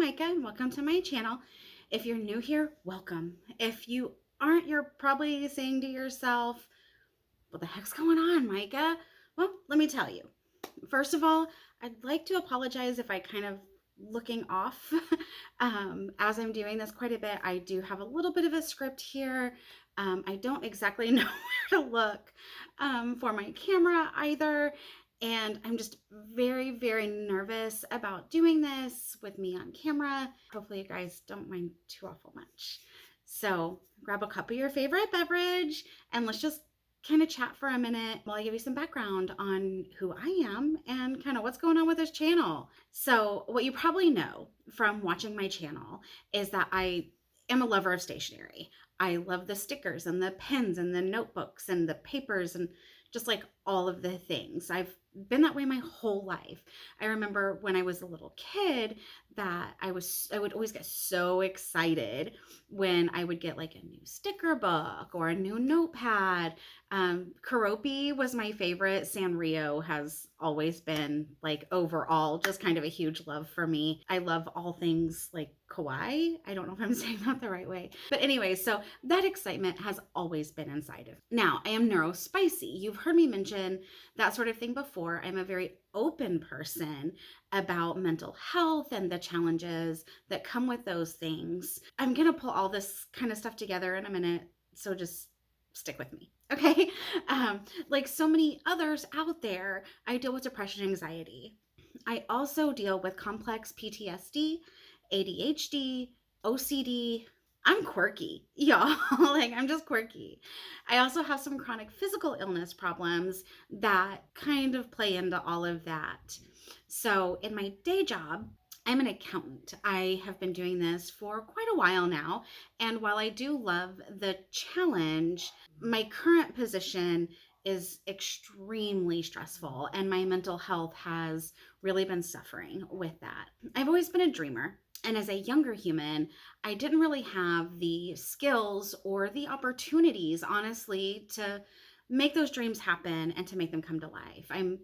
Micah and welcome to my channel. If you're new here, welcome. If you aren't, you're probably saying to yourself, what the heck's going on, Micah? Well, let me tell you. First of all, I'd like to apologize if I kind of looking off as I'm doing this quite a bit. I do have a little bit of a script here. I don't exactly know where to look for my camera either. And I'm just very, very nervous about doing this with me on camera. Hopefully you guys don't mind too awful much. So grab a cup of your favorite beverage and let's just kind of chat for a minute while I give you some background on who I am and kind of what's going on with this channel. So what you probably know from watching my channel is that I am a lover of stationery. I love the stickers and the pens and the notebooks and the papers and just like all of the things. I've been that way my whole life. I remember when I was a little kid that I would always get so excited when I would get like a new sticker book or a new notepad. Karopi was my favorite. Sanrio has always been like overall just kind of a huge love for me. I love all things like kawaii. I don't know if I'm saying that the right way. But anyway, so that excitement has always been inside of me. Now, I am neurospicy. You've heard me mention that sort of thing before. I'm a very open person about mental health and the challenges that come with those things. I'm going to pull all this kind of stuff together in a minute, so just stick with me. Okay. Like so many others out there, I deal with depression and anxiety. I also deal with complex PTSD, ADHD, OCD. I'm quirky, y'all. Like, I'm just quirky. I also have some chronic physical illness problems that kind of play into all of that. So, in my day job, I'm an accountant. I have been doing this for quite a while now. And while I do love the challenge, my current position is extremely stressful and my mental health has really been suffering with that. I've always been a dreamer. And as a younger human, I didn't really have the skills or the opportunities, honestly, to make those dreams happen and to make them come to life. I'm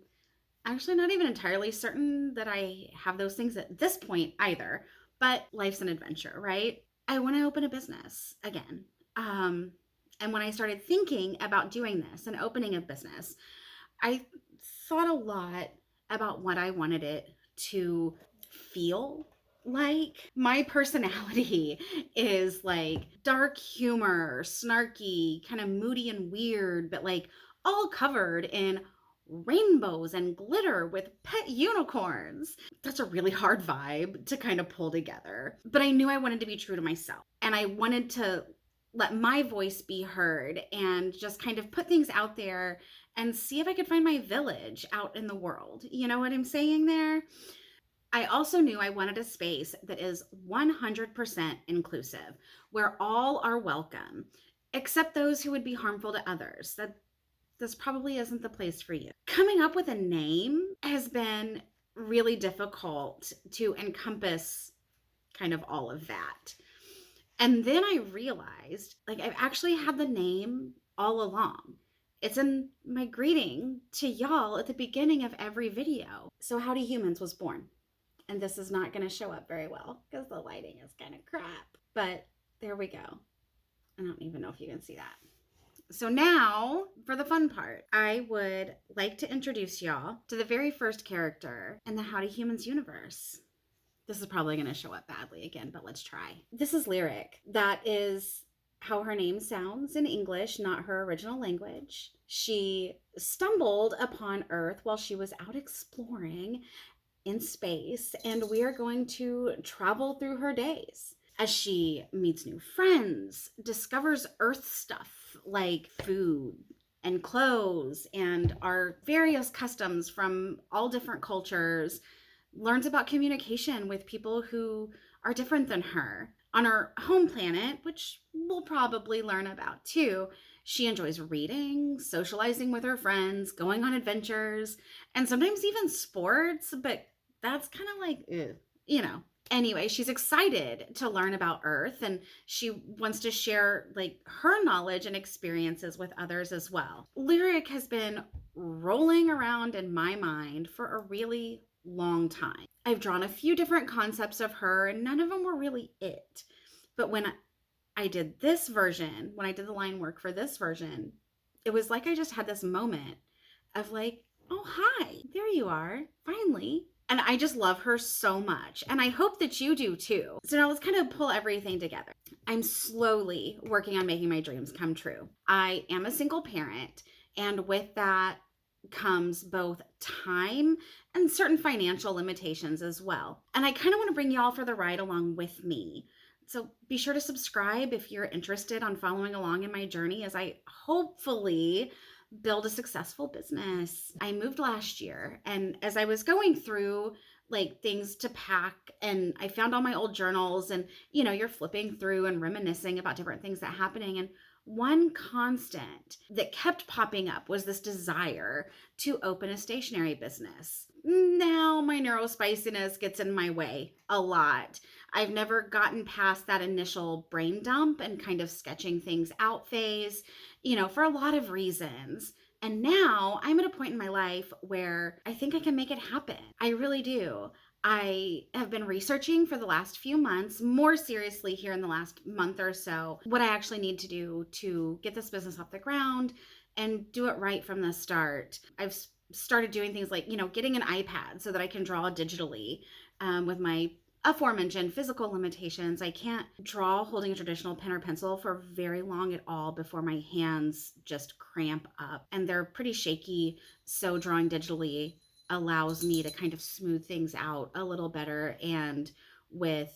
actually not even entirely certain that I have those things at this point either, but life's an adventure, right? I want to open a business again. And when I started thinking about doing this and opening a business, I thought a lot about what I wanted it to feel like. My personality is like dark humor, snarky, kind of moody and weird, but like all covered in rainbows and glitter with pet unicorns. That's a really hard vibe to kind of pull together. But I knew I wanted to be true to myself and I wanted to let my voice be heard and just kind of put things out there and see if I could find my village out in the world. You know what I'm saying there? I also knew I wanted a space that is 100% inclusive, where all are welcome, except those who would be harmful to others. This probably isn't the place for you. Coming up with a name has been really difficult to encompass kind of all of that. And then I realized, like, I've actually had the name all along. It's in my greeting to y'all at the beginning of every video. So Howdy Humans was born. And this is not going to show up very well because the lighting is kind of crap. But there we go. I don't even know if you can see that. So now, for the fun part, I would like to introduce y'all to the very first character in the Howdy Humans universe. This is probably going to show up badly again, but let's try. This is Lyric. That is how her name sounds in English, not her original language. She stumbled upon Earth while she was out exploring in space, and we are going to travel through her days as she meets new friends, discovers Earth stuff like food and clothes and our various customs from all different cultures, learns about communication with people who are different than her. On her home planet, which we'll probably learn about too, she enjoys reading, socializing with her friends, going on adventures, and sometimes even sports, but that's kind of like, you know. Anyway, she's excited to learn about Earth and she wants to share like her knowledge and experiences with others as well. Lyric has been rolling around in my mind for a really long time. I've drawn a few different concepts of her, and none of them were really it. But when I did this version, when I did the line work for this version, it was like I just had this moment of like, oh, hi, there you are, finally. And I just love her so much. And I hope that you do too. So now let's kind of pull everything together. I'm slowly working on making my dreams come true. I am a single parent, and with that comes both time and certain financial limitations as well. And I kind of want to bring you all for the ride along with me. So be sure to subscribe if you're interested on following along in my journey as I hopefully build a successful business. I moved last year, and as I was going through like things to pack, and I found all my old journals, and you're flipping through and reminiscing about different things that happening, and one constant that kept popping up was this desire to open a stationery business. Now my neurospiciness gets in my way a lot. I've never gotten past that initial brain dump and kind of sketching things out phase, for a lot of reasons. And now I'm at a point in my life where I think I can make it happen. I really do. I have been researching for the last few months, more seriously here in the last month or so, what I actually need to do to get this business off the ground and do it right from the start. I've started doing things like, getting an iPad so that I can draw digitally with my aforementioned physical limitations. I can't draw holding a traditional pen or pencil for very long at all before my hands just cramp up, and they're pretty shaky. So drawing digitally allows me to kind of smooth things out a little better. And with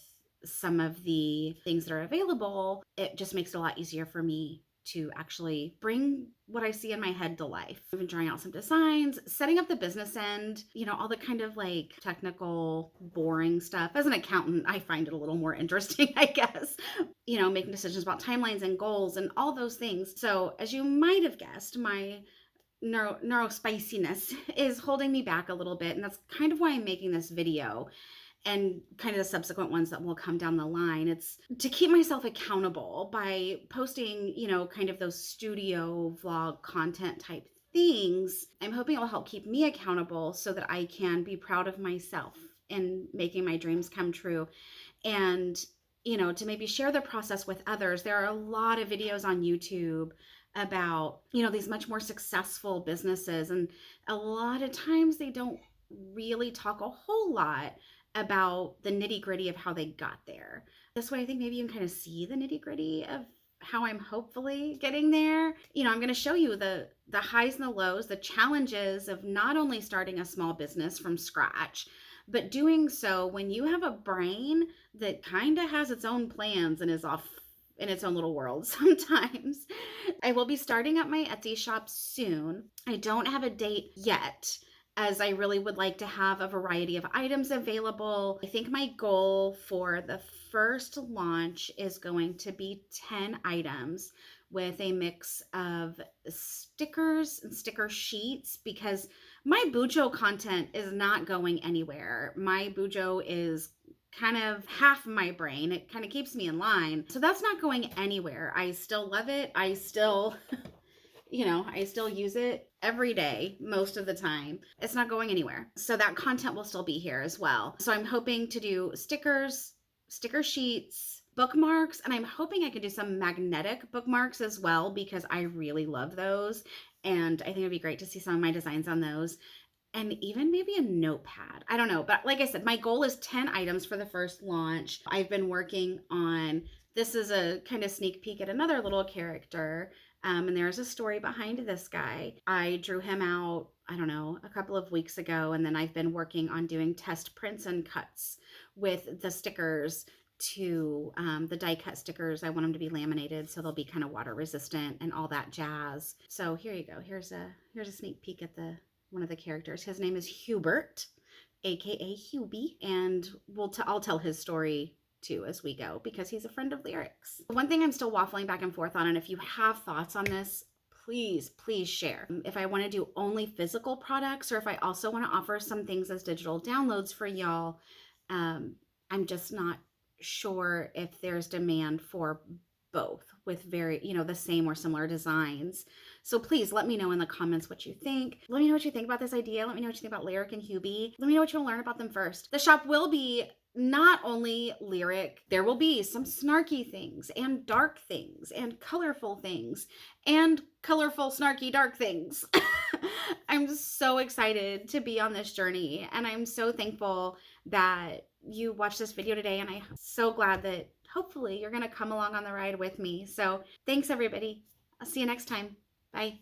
some of the things that are available, it just makes it a lot easier for me to actually bring what I see in my head to life. I've been drawing out some designs, setting up the business end, all the kind of like technical, boring stuff. As an accountant, I find it a little more interesting, I guess. Making decisions about timelines and goals and all those things. So as you might have guessed, my neurospiciness is holding me back a little bit. And that's kind of why I'm making this video and kind of the subsequent ones that will come down the line. It's to keep myself accountable by posting, kind of those studio vlog content type things. I'm hoping it'll help keep me accountable so that I can be proud of myself in making my dreams come true. And, to maybe share the process with others. There are a lot of videos on YouTube about, these much more successful businesses. And a lot of times they don't really talk a whole lot about the nitty gritty of how they got there. This way, I think maybe you can kind of see the nitty gritty of how I'm hopefully getting there. I'm going to show you the highs and the lows, the challenges of not only starting a small business from scratch, but doing so when you have a brain that kind of has its own plans and is off in its own little world sometimes. I will be starting up my Etsy shop soon. I don't have a date yet, as I really would like to have a variety of items available. I think my goal for the first launch is going to be 10 items with a mix of stickers and sticker sheets, because my Bujo content is not going anywhere. My Bujo is kind of half my brain. It kind of keeps me in line. So that's not going anywhere. I still love it. I still I still use it every day, most of the time. It's not going anywhere. So that content will still be here as well. So I'm hoping to do stickers, sticker sheets, bookmarks, and I'm hoping I can do some magnetic bookmarks as well, because I really love those. And I think it'd be great to see some of my designs on those. And even maybe a notepad. I don't know. But like I said, my goal is 10 items for the first launch. I've been working on, this is a kind of sneak peek at another little character. And there's a story behind this guy. I drew him out, I don't know, a couple of weeks ago. And then I've been working on doing test prints and cuts with the stickers to the die cut stickers. I want them to be laminated so they'll be kind of water resistant and all that jazz. So here you go. Here's a sneak peek at one of the characters. His name is Hubert, aka Hubie, and I'll tell his story too as we go, because he's a friend of Lyric's. One thing I'm still waffling back and forth on, and if you have thoughts on this, please share. If I want to do only physical products, or if I also want to offer some things as digital downloads for y'all, I'm just not sure if there's demand for both with very, the same or similar designs. So please let me know in the comments what you think. Let me know what you think about this idea. Let me know what you think about Lyric and Hubie. Let me know what you want to learn about them first. The shop will be not only lyric, there will be some snarky things and dark things and colorful things and colorful, snarky, dark things. I'm so excited to be on this journey, and I'm so thankful that you watched this video today, and I'm so glad that hopefully you're going to come along on the ride with me. So thanks, everybody. I'll see you next time. Bye.